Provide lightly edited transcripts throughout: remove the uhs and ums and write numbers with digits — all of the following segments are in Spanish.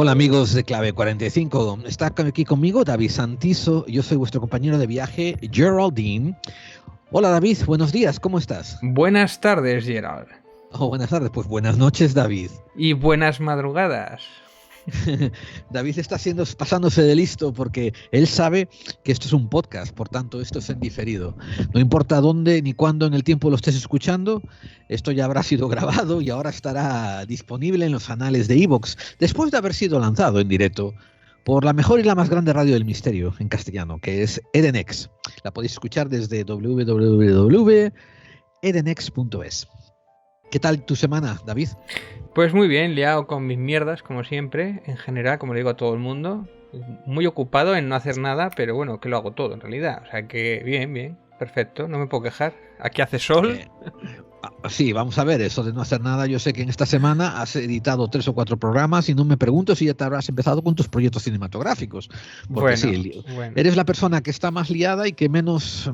Hola amigos de Clave 45, está aquí conmigo David Santiso, yo soy vuestro compañero de viaje Geraldine. Hola David, buenos días, ¿cómo estás? Buenas tardes, Gerald. Buenas tardes, pues buenas noches David. Y buenas madrugadas. David está pasándose de listo porque él sabe que esto es un podcast, por tanto esto es en diferido. No importa dónde ni cuándo en el tiempo lo estés escuchando, esto ya habrá sido grabado y ahora estará disponible en los anales de iVoox, después de haber sido lanzado en directo por la mejor y la más grande radio del misterio en castellano, que es Edenex. La podéis escuchar desde www.edenex.es. ¿Qué tal tu semana, David? Pues muy bien, liado con mis mierdas, como siempre, en general, como le digo a todo el mundo. Muy ocupado en no hacer nada, pero bueno, que lo hago todo en realidad. O sea que bien, perfecto, no me puedo quejar. Aquí hace sol. Sí, vamos a ver, eso de no hacer nada. Yo sé que en esta semana has editado 3 o 4 programas y no me pregunto si ya te habrás empezado con tus proyectos cinematográficos. Porque bueno. Eres la persona que está más liada y que menos,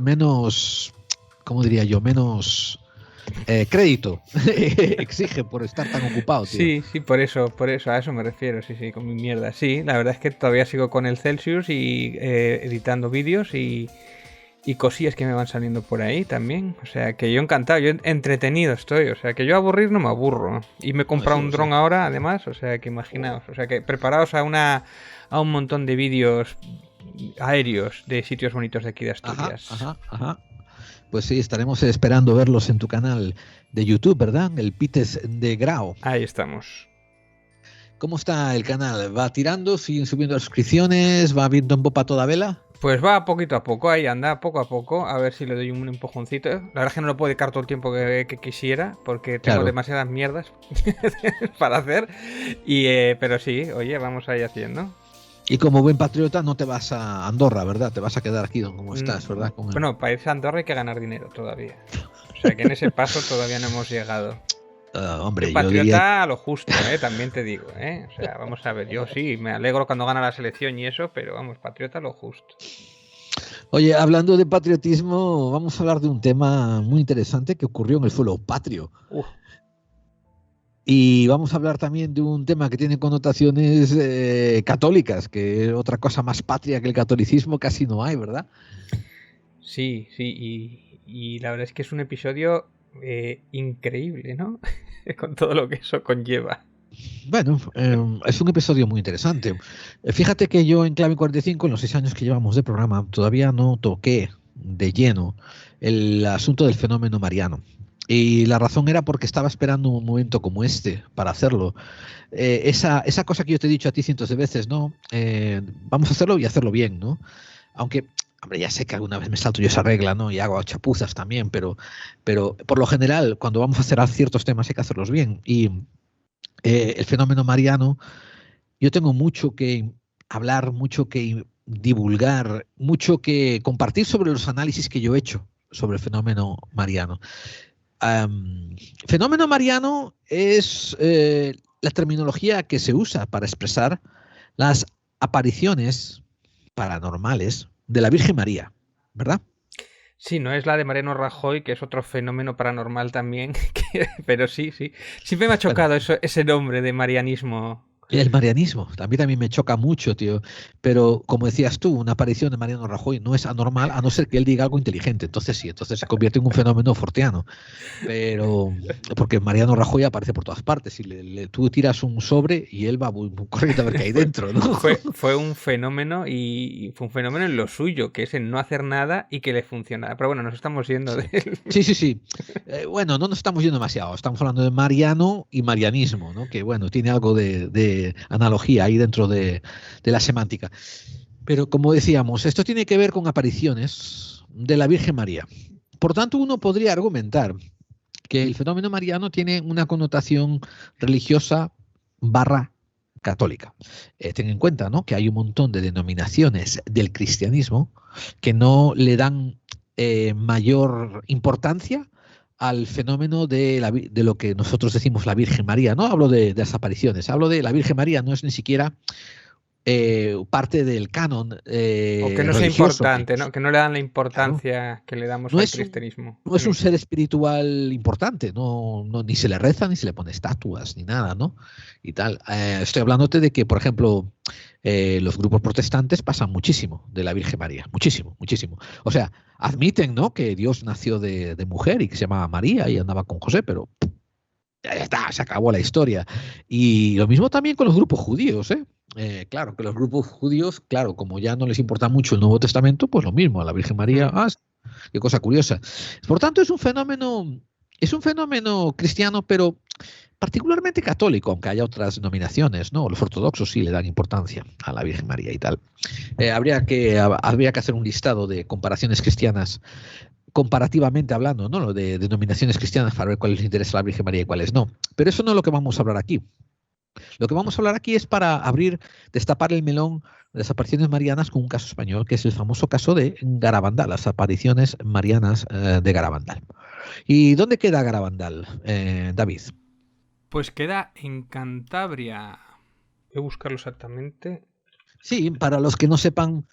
¿cómo diría yo? Menos crédito exige por estar tan ocupado, tío. Sí, por eso, a eso me refiero, sí, con mi mierda. Sí, la verdad es que todavía sigo con el Celsius y editando vídeos y cosillas que me van saliendo por ahí también. O sea, que yo encantado, yo entretenido estoy. O sea, que yo aburrir no me aburro. Y me he comprado un dron ahora, además. O sea, que imaginaos. O sea, que preparaos a un montón de vídeos aéreos de sitios bonitos de aquí de Asturias. Ajá. Pues sí, estaremos esperando verlos en tu canal de YouTube, ¿verdad? El Pites de Grau. Ahí estamos. ¿Cómo está el canal? ¿Va tirando? ¿Siguen subiendo suscripciones? ¿Va viendo en popa toda vela? Pues va poquito a poco, ahí anda, poco a poco, a ver si le doy un empujoncito. La verdad es que no lo puedo dedicar todo el tiempo que quisiera, porque tengo demasiadas mierdas para hacer. Pero sí, oye, vamos ahí haciendo. Y como buen patriota no te vas a Andorra, ¿verdad? Te vas a quedar aquí como estás, ¿verdad? Bueno, para irse a Andorra hay que ganar dinero todavía. O sea que en ese paso todavía no hemos llegado. Hombre, patriota yo diría... a lo justo, también te digo, O sea, vamos a ver, yo sí, me alegro cuando gana la selección y eso, pero vamos, patriota a lo justo. Oye, hablando de patriotismo, vamos a hablar de un tema muy interesante que ocurrió en el suelo patrio. Y vamos a hablar también de un tema que tiene connotaciones católicas, que otra cosa más patria que el catolicismo casi no hay, ¿verdad? Sí, y la verdad es que es un episodio increíble, ¿no? Con todo lo que eso conlleva. Bueno, es un episodio muy interesante. Fíjate que yo en Clave 45, en los 6 años que llevamos de programa, todavía no toqué de lleno el asunto del fenómeno mariano. Y la razón era porque estaba esperando un momento como este para hacerlo. Esa cosa que yo te he dicho a ti cientos de veces, ¿no? Vamos a hacerlo y hacerlo bien, ¿no? Aunque, hombre, ya sé que alguna vez me salto yo esa regla, ¿no? Y hago chapuzas también, pero por lo general, cuando vamos a hacer ciertos temas hay que hacerlos bien. Y el fenómeno mariano, yo tengo mucho que hablar, mucho que divulgar, mucho que compartir sobre los análisis que yo he hecho sobre el fenómeno mariano. Fenómeno mariano es la terminología que se usa para expresar las apariciones paranormales de la Virgen María, ¿verdad? Sí, no es la de Mariano Rajoy, que es otro fenómeno paranormal también, pero sí. Siempre me ha chocado ese nombre de marianismo. El marianismo, también me choca mucho, tío. Pero como decías tú, una aparición de Mariano Rajoy no es anormal, a no ser que él diga algo inteligente. Entonces sí, entonces se convierte en un fenómeno forteano. Pero porque Mariano Rajoy aparece por todas partes y tú tiras un sobre y él va muy corriendo a ver qué hay dentro, ¿no? Fue un fenómeno y fue un fenómeno en lo suyo, que es en no hacer nada y que le funciona. Pero bueno, nos estamos yendo de él. Sí. Bueno, no nos estamos yendo demasiado. Estamos hablando de mariano y marianismo, ¿no? Que bueno, tiene algo de analogía ahí dentro de la semántica. Pero como decíamos, esto tiene que ver con apariciones de la Virgen María. Por tanto, uno podría argumentar que el fenómeno mariano tiene una connotación religiosa / católica. Ten en cuenta, ¿no?, que hay un montón de denominaciones del cristianismo que no le dan mayor importancia al fenómeno de lo que nosotros decimos la Virgen María. No hablo de las apariciones, hablo de la Virgen María, no es ni siquiera parte del canon O que no sea religioso. importante, ¿no? Que no le dan la Claro, importancia que le damos no al es cristianismo. no es un ser espiritual importante, ni se le reza, ni se le pone estatuas, ni nada, ¿no? Y tal. Estoy hablándote de que, por ejemplo, los grupos protestantes pasan muchísimo de la Virgen María, muchísimo, muchísimo. O sea, admiten, ¿no?, que Dios nació de mujer y que se llamaba María y andaba con José, pero ya está, se acabó la historia. Y lo mismo también con los grupos judíos, ¿eh? Claro, que los grupos judíos, claro, como ya no les importa mucho el Nuevo Testamento, pues lo mismo, a la Virgen María, qué cosa curiosa. Por tanto, es un fenómeno cristiano, pero particularmente católico, aunque haya otras denominaciones, ¿no? Los ortodoxos sí le dan importancia a la Virgen María y tal. Habría que hacer un listado de comparaciones cristianas, comparativamente hablando, ¿no?, de denominaciones cristianas para ver cuáles les interesa a la Virgen María y cuáles no. Pero eso no es lo que vamos a hablar aquí. Lo que vamos a hablar aquí es para destapar el melón de las apariciones marianas con un caso español, que es el famoso caso de Garabandal, las apariciones marianas de Garabandal. ¿Y dónde queda Garabandal, David? Pues queda en Cantabria. Voy a buscarlo exactamente. Sí, para los que no sepan,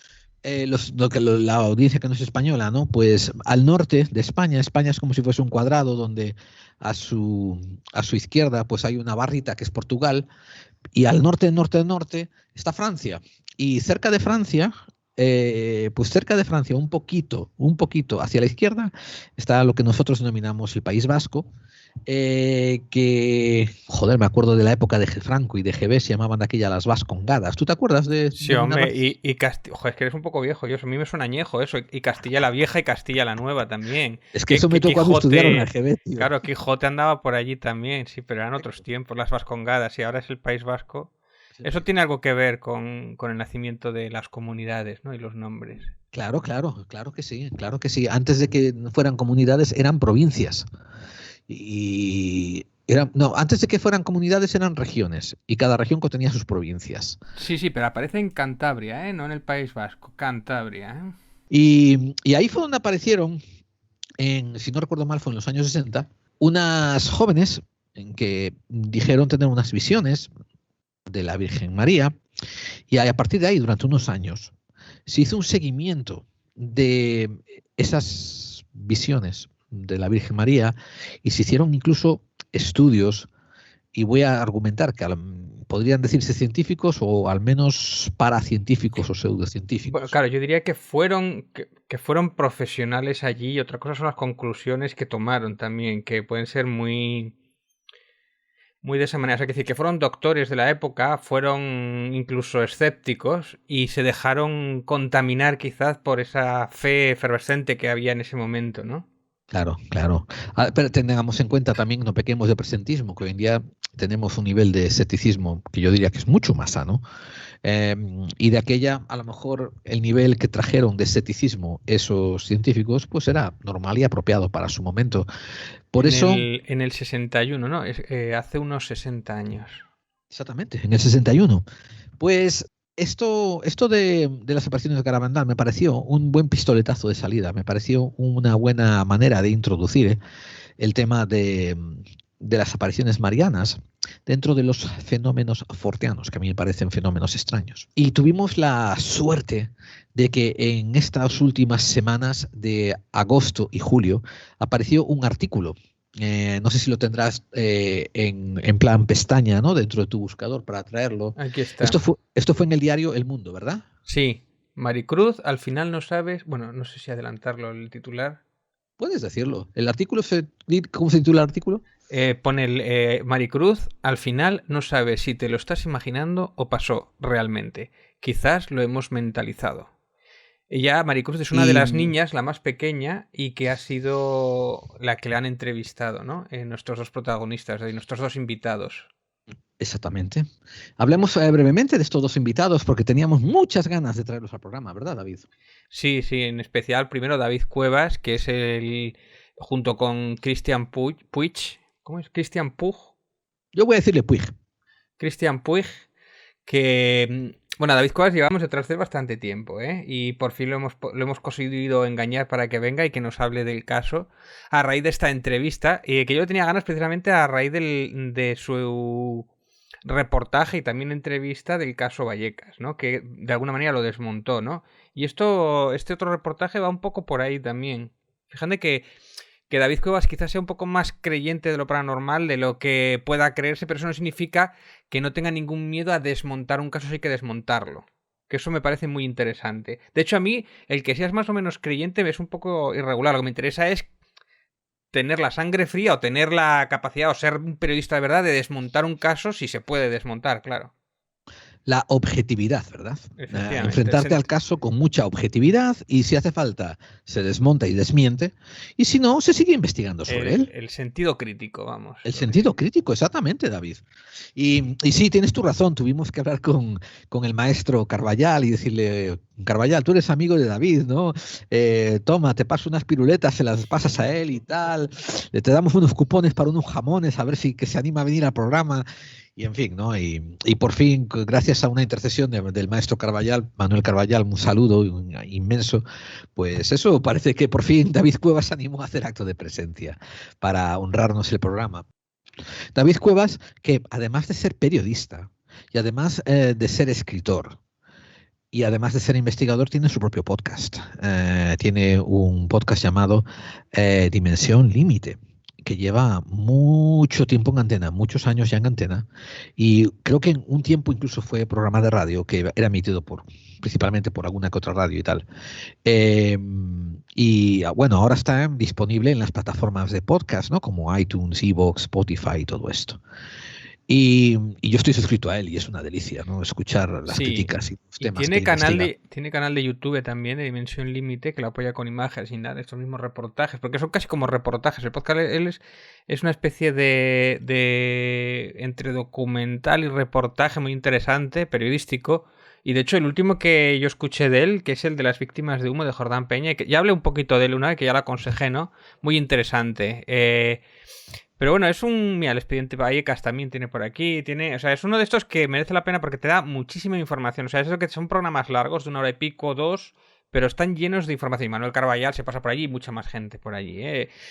la audiencia que no es española, ¿no? Pues al norte de España, España es como si fuese un cuadrado donde a su izquierda pues hay una barrita que es Portugal, y al norte, norte, norte está Francia. Y cerca de Francia, pues cerca de Francia, un poquito hacia la izquierda, está lo que nosotros denominamos el País Vasco, joder, me acuerdo de la época de Franco y de GB, se llamaban de aquella las Vascongadas. ¿Tú te acuerdas de Sí, denominarlas? hombre, y Castilla. Ojo, es que eres un poco viejo, yo, a mí me suena añejo eso. Y Castilla la Vieja y Castilla la Nueva también. Es que Que, eso me que tocó a mí estudiar en la Quijote. GB, tío. Claro, Quijote andaba por allí también, sí, pero eran otros tiempos, las Vascongadas, y ahora es el País Vasco. Eso tiene algo que ver con el nacimiento de las comunidades, ¿no? Y los nombres. Claro, claro, claro que sí, claro que sí. Antes de que fueran comunidades, eran provincias. No, antes de que fueran comunidades eran regiones y cada región contenía sus provincias. Sí, sí, pero aparece en Cantabria, ¿eh? No en el País Vasco, Cantabria, ¿eh? Y ahí fue donde aparecieron, si no recuerdo mal, fue en los años 60, unas jóvenes en que dijeron tener unas visiones de la Virgen María, y a partir de ahí, durante unos años, se hizo un seguimiento de esas visiones de la Virgen María y se hicieron incluso estudios, y voy a argumentar que podrían decirse científicos o al menos paracientíficos o Bueno, pseudocientíficos. claro, yo diría que fueron profesionales allí y otra cosa son las conclusiones que tomaron también, que pueden ser muy de esa manera. O sea, que decir, que fueron doctores de la época, fueron incluso escépticos y se dejaron contaminar quizás por esa fe efervescente que había en ese momento, ¿no? Claro, claro. Pero tengamos en cuenta también, no pequemos de presentismo, que hoy en día tenemos un nivel de escepticismo que yo diría que es mucho más sano. Y de aquella, a lo mejor, el nivel que trajeron de escepticismo esos científicos, pues era normal y apropiado para su momento. Por eso, En el 61, ¿no? Hace unos 60 años. exactamente, en el 61. Pues esto de las apariciones de Garabandal me pareció un buen pistoletazo de salida, me pareció una buena manera de introducir el tema de las apariciones marianas dentro de los fenómenos forteanos, que a mí me parecen fenómenos extraños. Y tuvimos la suerte de que en estas últimas semanas de agosto y julio apareció un artículo. No sé si lo tendrás en plan pestaña, ¿no?, dentro de tu buscador para traerlo. Aquí está. Esto fue en el diario El Mundo, ¿verdad? Sí, Maricruz, al final no sabes. Bueno, no sé si adelantarlo el titular. Puedes decirlo. ¿Cómo se titula el artículo? Pone Maricruz, al final no sabes si te lo estás imaginando o pasó realmente. Quizás lo hemos mentalizado. Ella, Maricruz, es una de las Y niñas, la más pequeña, y que ha sido la que le han entrevistado, ¿no? Nuestros dos protagonistas, nuestros dos invitados. exactamente. Hablemos brevemente de estos dos invitados porque teníamos muchas ganas de traerlos al programa, ¿verdad, David? Sí, sí, en especial primero David Cuevas, que es junto con Christian Puig. ¿Cómo es? Christian Puig. Yo voy a decirle Puig. Christian Puig, que, bueno, David Cuevas llevamos detrás de él bastante tiempo, ¿eh? Y por fin lo hemos conseguido engañar para que venga y que nos hable del caso a raíz de esta entrevista, que yo tenía ganas precisamente a raíz de su reportaje y también entrevista del caso Vallecas, ¿no? Que de alguna manera lo desmontó, ¿no? Y este otro reportaje va un poco por ahí también. Fíjate que David Cuevas quizás sea un poco más creyente de lo paranormal, de lo que pueda creerse, pero eso no significa que no tenga ningún miedo a desmontar un caso si hay que desmontarlo. Que eso me parece muy interesante. De hecho, a mí, el que seas más o menos creyente es un poco irregular. Lo que me interesa es tener la sangre fría o tener la capacidad o ser un periodista de verdad de desmontar un caso si se puede desmontar, claro. La objetividad, ¿verdad? Efectivamente. Enfrentarte al caso con mucha objetividad y si hace falta se desmonta y desmiente y si no se sigue investigando sobre él. El sentido crítico, vamos. El sentido crítico, exactamente, David. Y sí, tienes tu razón, tuvimos que hablar con el maestro Carballal y decirle, Carballal, tú eres amigo de David, ¿no? Toma, te paso unas piruletas, se las pasas a él y tal, te damos unos cupones para unos jamones, a ver si que se anima a venir al programa. Y en fin, ¿no? Y por fin, gracias a una intercesión del maestro Carballal, Manuel Carballal, un saludo inmenso, pues eso parece que por fin David Cuevas se animó a hacer acto de presencia para honrarnos el programa. David Cuevas, que además de ser periodista y además de ser escritor y además de ser investigador, tiene su propio podcast. Tiene un podcast llamado Dimensión Límite, que lleva mucho tiempo en antena, muchos años ya en antena, y creo que en un tiempo incluso fue programa de radio que era emitido principalmente por alguna que otra radio y tal. Y bueno, ahora está disponible en las plataformas de podcast, ¿no? Como iTunes, Evox, Spotify y todo esto. Y yo estoy suscrito a él y es una delicia, ¿no? Escuchar las críticas y los temas que investiga. Tiene canal de YouTube también de Dimensión Límite que lo apoya con imágenes y nada, estos mismos reportajes, porque son casi como reportajes. El podcast él es una especie de entre documental y reportaje muy interesante, periodístico. Y de hecho el último que yo escuché de él, que es el de las víctimas de humo de Jordán Peña, que ya hablé un poquito de él una vez, que ya lo aconsejé, ¿no? Muy interesante. Pero bueno, mira, el expediente Vallecas también tiene por aquí, o sea, es uno de estos que merece la pena porque te da muchísima información. O sea, es eso que son programas largos, de 1 hora y pico, 2, pero están llenos de información. Y Manuel Carballal se pasa por allí y mucha más gente por allí.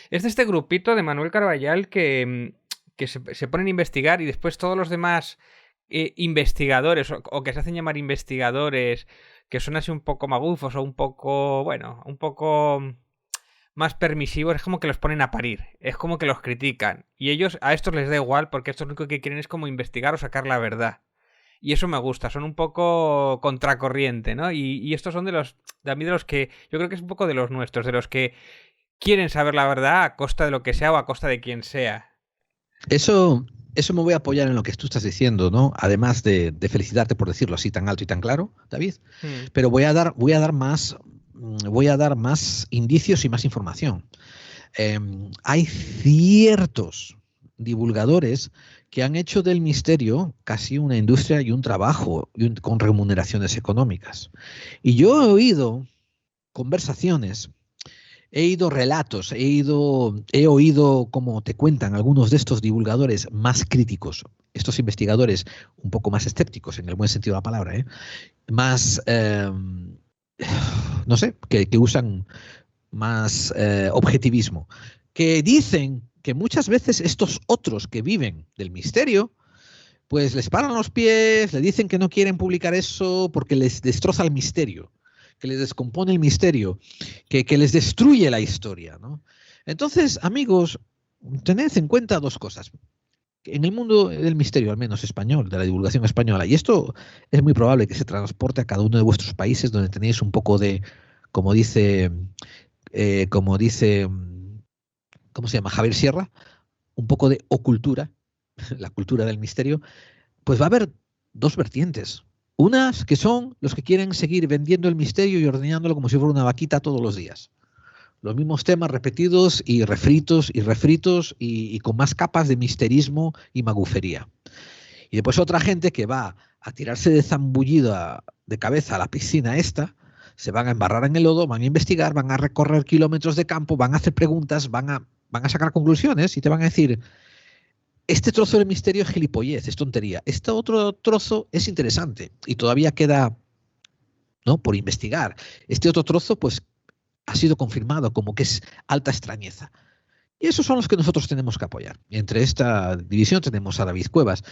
Es de este grupito de Manuel Carballal que se ponen a investigar y después todos los demás investigadores o que se hacen llamar investigadores, que son así un poco magufos o un poco, bueno, un poco más permisivos, es como que los ponen a parir, es como que los critican. Y ellos, a estos les da igual porque estos lo único que quieren es como investigar o sacar la verdad. Y eso me gusta, son un poco contracorriente, ¿no? Y estos son de a mí de los que, yo creo que es un poco de los nuestros, de los que quieren saber la verdad a costa de lo que sea o a costa de quien sea. Eso me voy a apoyar en lo que tú estás diciendo, ¿no? Además de felicitarte por decirlo así tan alto y tan claro, David. Pero voy a dar más indicios y más información. Hay ciertos divulgadores que han hecho del misterio casi una industria y un trabajo con remuneraciones económicas. Y yo he oído conversaciones, he oído relatos, he oído cómo te cuentan algunos de estos divulgadores más críticos, estos investigadores un poco más escépticos en el buen sentido de la palabra, más, no sé, que usan más objetivismo, que dicen que muchas veces estos otros que viven del misterio, pues les paran los pies, le dicen que no quieren publicar eso porque les destroza el misterio, que les descompone el misterio, que les destruye la historia, ¿no? Entonces, amigos, tened en cuenta dos cosas. En el mundo del misterio, al menos español, de la divulgación española, y esto es muy probable que se transporte a cada uno de vuestros países donde tenéis un poco de, como dice, ¿cómo se llama? Javier Sierra, un poco de ocultura, la cultura del misterio, pues va a haber dos vertientes. Unas que son los que quieren seguir vendiendo el misterio y ordenándolo como si fuera una vaquita todos los días. Los mismos temas repetidos y refritos y con más capas de misterismo y magufería. Y después otra gente que va a tirarse de zambullida de cabeza a la piscina esta, se van a embarrar en el lodo, van a investigar, van a recorrer kilómetros de campo, van a hacer preguntas, van a sacar conclusiones y te van a decir, este trozo del misterio es gilipollez, es tontería. Este otro trozo es interesante y todavía queda, ¿no?, por investigar. Este otro trozo, pues, ha sido confirmado como que es alta extrañeza. Y esos son los que nosotros tenemos que apoyar. Y entre esta división tenemos a David Cuevas.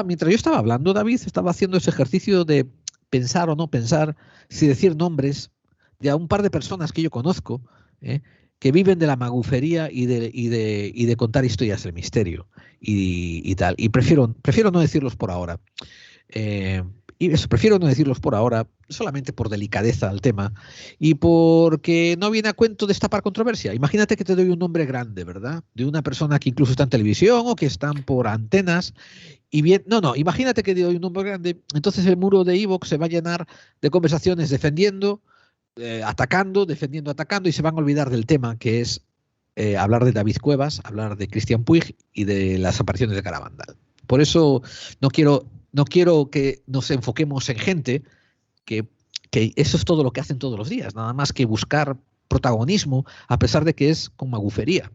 Mientras yo estaba hablando, David estaba haciendo ese ejercicio de pensar o no pensar, si decir nombres de a un par de personas que yo conozco, que viven de la magufería y de contar historias del misterio y tal. Y prefiero no decirlos por ahora. Y eso, prefiero no decirlos por ahora, solamente por delicadeza al tema y porque no viene a cuento destapar controversia. Imagínate que te doy un nombre grande, ¿verdad? De una persona que incluso está en televisión o que están por antenas. Y bien, no, imagínate que te doy un nombre grande, entonces el muro de iVoox se va a llenar de conversaciones defendiendo, atacando, defendiendo, atacando, y se van a olvidar del tema que es hablar de David Cuevas, hablar de Christian Puig y de las apariciones de Garabandal. Por eso no quiero que nos enfoquemos en gente que eso es todo lo que hacen todos los días, nada más que buscar protagonismo, a pesar de que es con magufería.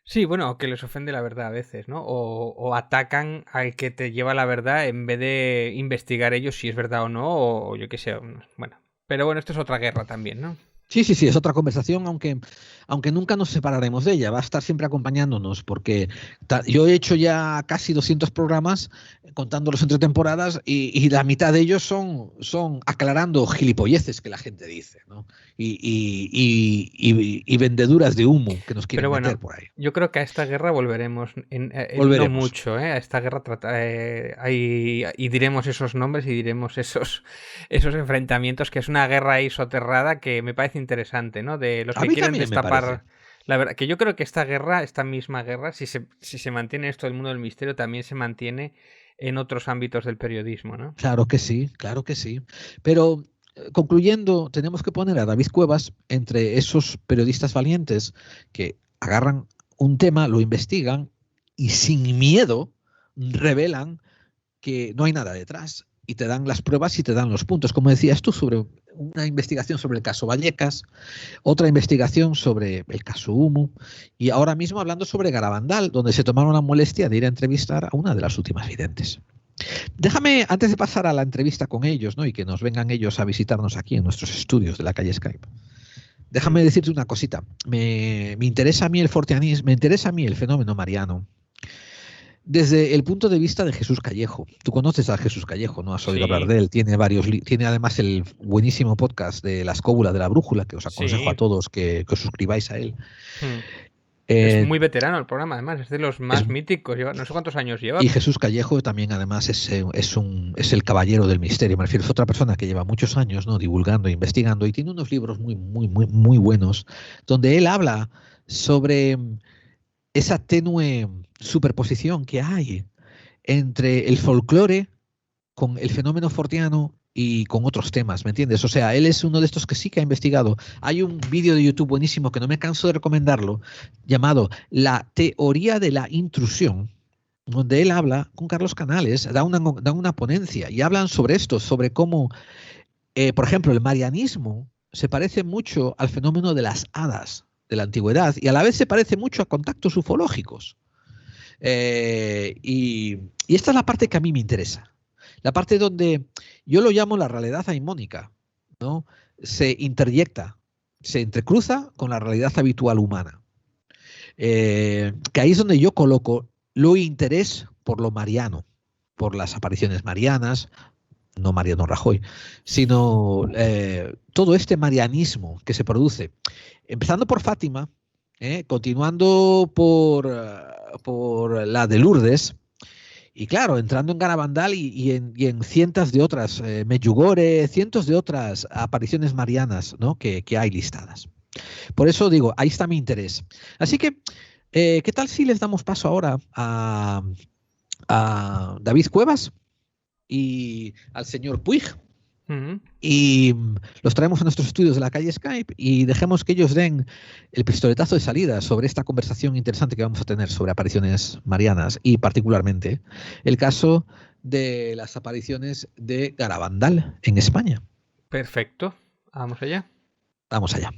Sí, bueno, que les ofende la verdad a veces, ¿no? O atacan al que te lleva la verdad en vez de investigar ellos si es verdad o no, o yo qué sé. Bueno, pero bueno, esto es otra guerra también, ¿no? Sí, es otra conversación, aunque nunca nos separaremos de ella, va a estar siempre acompañándonos, porque yo he hecho ya casi 200 programas, contándolos entre temporadas, y la mitad de ellos son aclarando gilipolleces que la gente dice, ¿no? Y vendeduras de humo que nos quieren meter por ahí. Yo creo que a esta guerra volveremos, no mucho, a esta guerra y diremos esos nombres y diremos esos enfrentamientos, que es una guerra ahí soterrada que me parece interesante, ¿no? De los que quieren destapar. La verdad, que yo creo que esta misma guerra, si se mantiene esto del mundo del misterio, también se mantiene en otros ámbitos del periodismo, ¿no? Claro que sí. Pero concluyendo, tenemos que poner a David Cuevas entre esos periodistas valientes que agarran un tema, lo investigan y sin miedo revelan que no hay nada detrás y te dan las pruebas y te dan los puntos. Como decías tú, sobre una investigación sobre el caso Vallecas, otra investigación sobre el caso Humo y ahora mismo hablando sobre Garabandal, donde se tomaron la molestia de ir a entrevistar a una de las últimas videntes. Déjame, antes de pasar a la entrevista con ellos, ¿no? Y que nos vengan ellos a visitarnos aquí en nuestros estudios de la calle Skype, déjame decirte una cosita. Me interesa a mí el forteanismo, me interesa a mí el fenómeno mariano desde el punto de vista de Jesús Callejo. Tú conoces a Jesús Callejo, ¿no? Has oído hablar de él. Tiene tiene además el buenísimo podcast de La Escóbula de la Brújula, que os aconsejo a todos que os suscribáis a él. Es muy veterano el programa, además, es de los más míticos, no sé cuántos años lleva. Y Jesús Callejo también, además, es el caballero del misterio. Me refiero, es otra persona que lleva muchos años, ¿no? Divulgando, investigando, y tiene unos libros muy buenos, donde él habla sobre esa tenue superposición que hay entre el folclore con el fenómeno forteano y con otros temas, ¿me entiendes? O sea, él es uno de estos que sí que ha investigado. Hay un vídeo de YouTube buenísimo que no me canso de recomendarlo, llamado La teoría de la intrusión, donde él habla con Carlos Canales, da una ponencia y hablan sobre esto, sobre cómo, por ejemplo, el marianismo se parece mucho al fenómeno de las hadas de la antigüedad y a la vez se parece mucho a contactos ufológicos. Y esta es la parte que a mí me interesa. La parte donde yo lo llamo la realidad aimónica, ¿no? Se interyecta, se entrecruza con la realidad habitual humana. Que ahí es donde yo coloco lo interés por lo mariano, por las apariciones marianas, no Mariano Rajoy, sino todo este marianismo que se produce, empezando por Fátima, continuando por la de Lourdes, y claro, entrando en Garabandal y en cientos de otras, Medjugorje, cientos de otras apariciones marianas, ¿no? que hay listadas. Por eso digo, ahí está mi interés. Así que, ¿qué tal si les damos paso ahora a David Cuevas y al señor Puig? Y los traemos a nuestros estudios de la calle Skype y dejemos que ellos den el pistoletazo de salida sobre esta conversación interesante que vamos a tener sobre apariciones marianas y particularmente el caso de las apariciones de Garabandal en España. Perfecto, vamos allá. Vamos allá.